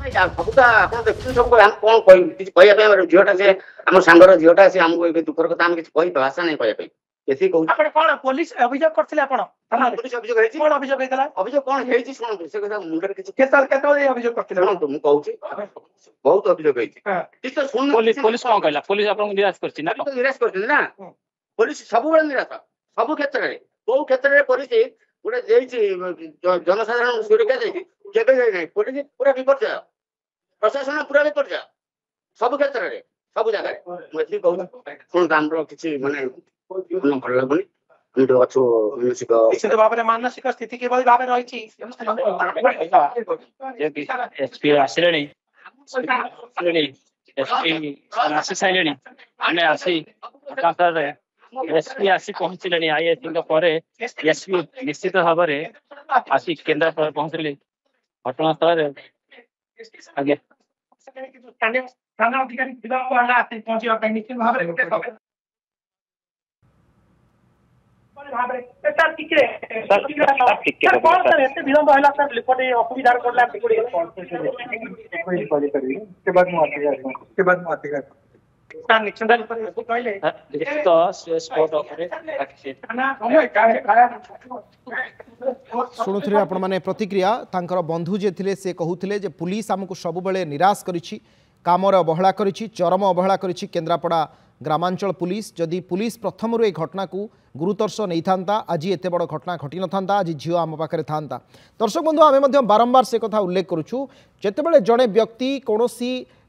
ସବୁଟା ଆପଣ ଦେଖୁଛନ୍ତି ସବୁ ଆମେ କଣ କହିବୁ କିଛି କହିବା ପାଇଁ ଝିଅଟା ସେ ଆମ ସାଙ୍ଗର ଝିଅଟା ସେ ଆମକୁ ଏବେ ଦୁଃଖର କଥା ଆମେ କିଛି କହିବା ଭାଷା ନାହିଁ କହିବା ପାଇଁ ଏତିକି କହୁଛୁ। ଆପଣ କଣ ପୋଲିସ ଅଭିଯୋଗ କରିଥିଲେ ଆପଣ? ପୋଲିସ ଅଭିଯୋଗ ହେଇଛି। କଣ ଅଭିଯୋଗ ହେଇଥିଲା? ଅଭିଯୋଗ କଣ ହେଇଛି ଶୁଣନ୍ତୁ ସେ କଥା ମୁଣ୍ଡରେ କିଛି କେତେବେଳେ ଅଭିଯୋଗ କରିଥିଲେ? ଶୁଣନ୍ତୁ ମୁଁ କହୁଛି ବହୁତ ଅଭିଯୋଗ ହେଇଛି। ପୋଲିସ କଣ କହିଲା? ପୋଲିସ ଆପଣଙ୍କୁ ନିରାଶ କରିଛି ନା? ନିରାଶ କରିଛନ୍ତି ନା ପୋଲିସ ସବୁବେଳେ ନିରାଶ ସବୁ କ୍ଷେତ୍ରରେ କୋଉ କ୍ଷେତ୍ରରେ ପୋଲିସ ଗୋଟେ ଦେଇଛି ଜନସାଧାରଣ ସୁରକ୍ଷା ଦେଇଛି କେବେ ଯାଇନାହିଁ ପୋଲିସ ପୁରା ବିପର୍ଯ୍ୟୟ ପ୍ରଶାସନ ପୁରା ବିପର୍ଯ୍ୟୟ ସବୁ କ୍ଷେତ୍ରରେ ସବୁ ଜାଗାରେ ମୁଁ ଏତିକି କହୁଛି। ଶୁଣନ୍ତୁ ଆମର କିଛି ମାନେ ଭଲ ଲାଗୁନି ଆମେ ଅଛୁ ନିଶ୍ଚିତ ଭାବରେ ମାନସିକ ସ୍ଥିତି କିଭଳି ଭାବେ ରହିଛି ଏସପି ଆସିଲେଣି ଆସି ସାରିଲେଣି ଆମେ ଆସି एसपी आसी पहुंचले आईएसपी ପରେ एसपी निश्चित भाव में आसी केन्द्रापड़ा पहुंचले घटनास्थल आगे थाना अधिकारी पहुंचा निश्चित भाव शुणुले आपण मैंने प्रतिक्रिया तांकर बंधु जे थिले से कहूथिले जे पुलिस आमको सबुबले निराश करिछि कामर अवहेला करिछि चरम अवहेला करिछि केन्द्रापड़ा ग्रामांचल पुलिस जदि पुलिस प्रथम ए घटना को गुरुतर्ष नहीं था आज एत बड़ घटना घटी न था आज झील आम पाखे था। दर्शक बंधु आम बारंबार से कथा उल्लेख करुचु जितेबाला जड़े व्यक्ति कौन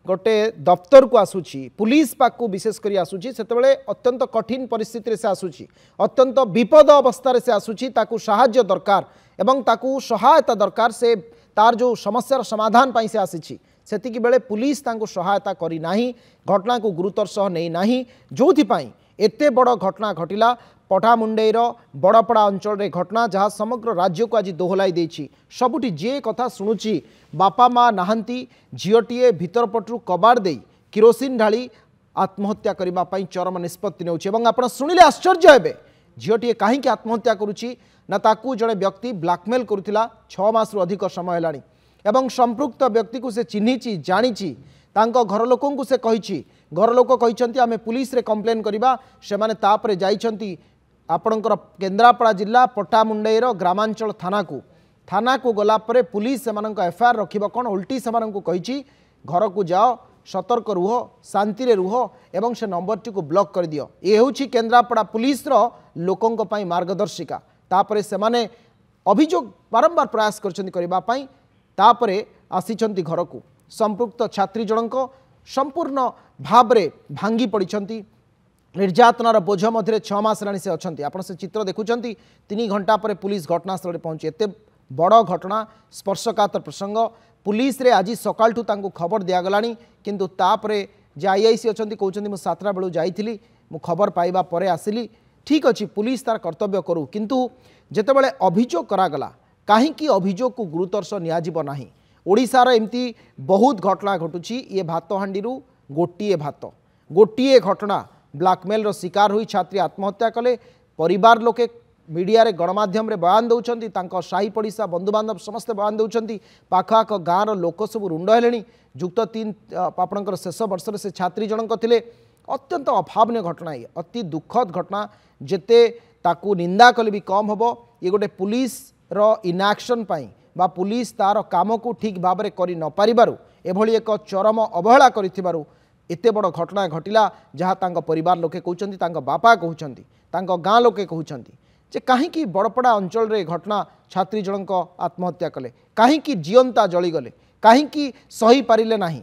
गोटे दफ्तर को आसूची पुलिस पाक विशेषकर आसूची से अत्यंत कठिन परिस्थिति से आसूची अत्यंत विपद अवस्था से आसूची ताकू साहाय्य दरकार एवं ताकू सहायता दरकार से तार जो समस्यार समाधान पाई से आसी सेतिकी बेले पुलिस तांको सहायता करी नाही घटना को गुरुतर सह नहीं नाही जोथिपाई एते बड़ घटना घटिला पटामुंडेर बड़पड़ा अंचल रे घटना जहाँ समग्र राज्य को आज दोहलाई देछि सबुठी जे कथा शुणुची बापा माँ नाहांती झीओटीए भीतर पटरू कबाड़ दे किरोसिन ढाली आत्महत्या करबा पई चरम निष्पत्ति नेउछि एवं आपण शुणिले आश्चर्य हेबे झीओटीए काहीकि आत्महत्या करुछि ना ताकू जड़े व्यक्ति ब्लैकमेल करुथिला 6 मास रु अधिक समय हेलाणी एवं संपृक्त व्यक्ति को से चिन्हिची जानिची तांको घर लोकों को से कहिछि घर लोक कहिसंती आमे पुलिस रे कंप्लेन करिबा से माने तापरे जाइछंती आपणकर केन्द्रापड़ा जिला पटामुंडेर ग्रामांचल थाना को गला परे पुलिस सेमानंक एफआईआर रखिबा कोन उल्टी सेमानंक कहिछि घर को जाओ सतर्क रुह शांति रे रुह एवं से नंबर टी को ब्लॉक कर दियो ए होछि केन्द्रापड़ा पुलिस रो लोकों पई मार्गदर्शिका तापरे सेमाने अभियोग बारंबार प्रयास करछंती करबा पई तापरे आसीछंती घर को संपृक्त छात्री जनक संपूर्ण भावरे भांगी पड़िछंती निर्यातनार बोझ मध्य 6 मास राणी से अच्छा आप से चित्र देखुंत 3 घंटा पर पुलिस घटनास्थल पहुंची एत बड़ घटना स्पर्शकातर प्रसंग पुलिस रे आज सकाळठू तांको खबर दिगला किंतु तापरे जे आईआईसी अच्छा कहते मुझे 7टा बेलू जाइली मु खबर पाइबा परे आसिली ठीक अच्छी पुलिस तार कर्तव्य करू किंतु जेतेबेले अभियोग करागला कहीं अभियोग को गुरुतर नियाजिब नाही ओडिशार एमती बहुत घटना घटुची ये भात हांडी गोटे घटना ब्लैकमेल रो शिकार हुई छात्री आत्महत्या कले परिवार लोके मीडिया रे गणमाध्यम रे बयान दौरान तांको साही पड़िशा बंधुबांधव समस्ते बयान दौरान पाखआख गाँव लोक सब रुंड हेले जुक्त 3 आपणकर शेष वर्ष से छात्री जनक थिले अत्यंत अभावन घटना ये अति दुखद घटना जेते ताकू निंदा कले भी कम हम ये गोटे पुलिस रो इनएक्शन पाई बा पुलिस तार काम को ठीक भाव में करि न पारिबारु एभली एक चरम अवहेला करिथिबारु एते बड़ घटना घटिला जहाँ तांको परिवार लोके कहउछंती तांको बापा कहउछंती तांको गाँ लोके कहउछंती जे काहींकि बड़पड़ा अंचल रे घटना छात्री जनक आत्महत्या कले काहींकि जीवंता जलीगले काहींकि सही पारिले नाही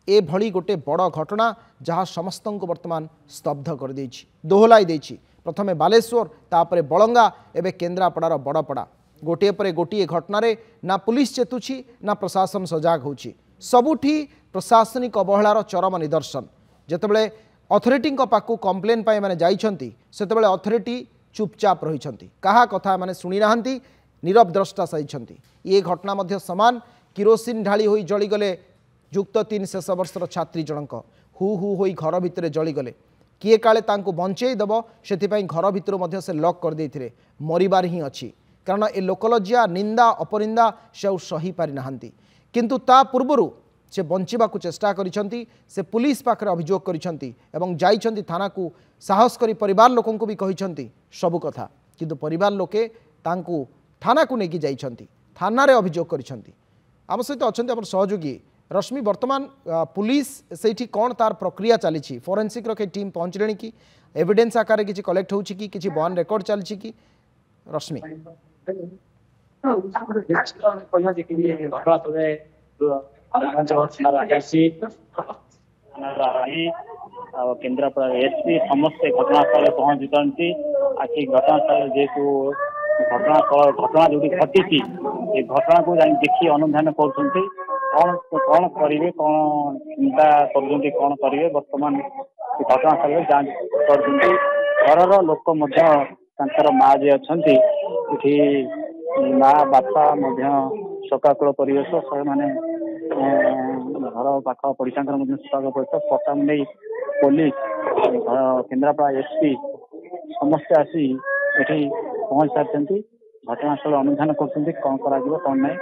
ए भली गोटे बड़ घटना जहाँ समस्त को वर्तमान स्तब्ध कर देछि दोहलाई देछि प्रथमे बालेश्वर तापरे बलंगा एवं केन्द्रापड़ार बड़पड़ा गोटे पर गोटे घटन ना पुलिस चेतुछि ना प्रशासन सजाग होछि सबुठी प्रशासनिक अवहेलार चरम निदर्शन जेतेबेले अथॉरिटी पाखु कंप्लेन पाई माने जाइछंती सेतेबेले अथॉरिटी चुपचाप रहिछंती कहा कथा माने सुनी नाहंती नीरव द्रष्टा सहिछंती ये घटना मध्य समान किरोसिन ढाली होई जलीगले जुक्त 3 शेष वर्षर छात्री जनक हु हु होई घर भितर जलीगले किए काले तांको बंचेई दब सेथिपाई घर भितर मध्य से लॉक कर देइथिले मरिबार ही अछि कारण ए लोकलज्जा निंदा अपनिंदा से सही पारि नाहंती किंतु ता पूर्वरु से बंचिबा को चेष्टा करिसंती से पुलिस पाखरे अभियोग करिसंती एवं जाइछंती थाना को साहस करी परिवार लोकन को भी कहिसंती सब कथा किंतु परिवार लोके तांकू थाना को लेकिन जाइछंती थाना रे अभियोग करिसंती आम सहित अच्छा आम सहयोगी रश्मि वर्तमान पुलिस से कौन तार प्रक्रिया चली फोरेंसिक रो के टीम पहुँचले कि एविडेंस आकार किसी कलेक्ट हो कि बयान रेकर्ड चली कि रश्मि केन्द्रापड़ा एसपी समस्ते घटनास्थल पहुंचुंट आखिर घटनास्थल जेहेतु घटना जो घटी घटना को देखी अनुधान कर कौन करेंगे कौन चिंता कौन करेंगे बर्तमान घटनास्थल जांच कर घर लोक माँ जी अच्छा माँ बापा सकाकूल परिवेश से मैंने घर पाख पड़िशा सकाकूल परिवेश पता नहीं पुलिस केन्द्रापड़ा एसपी समस्ते आसी ये पहुंच सारी घटनास्थल अनुधान कर कौन कौन नहीं।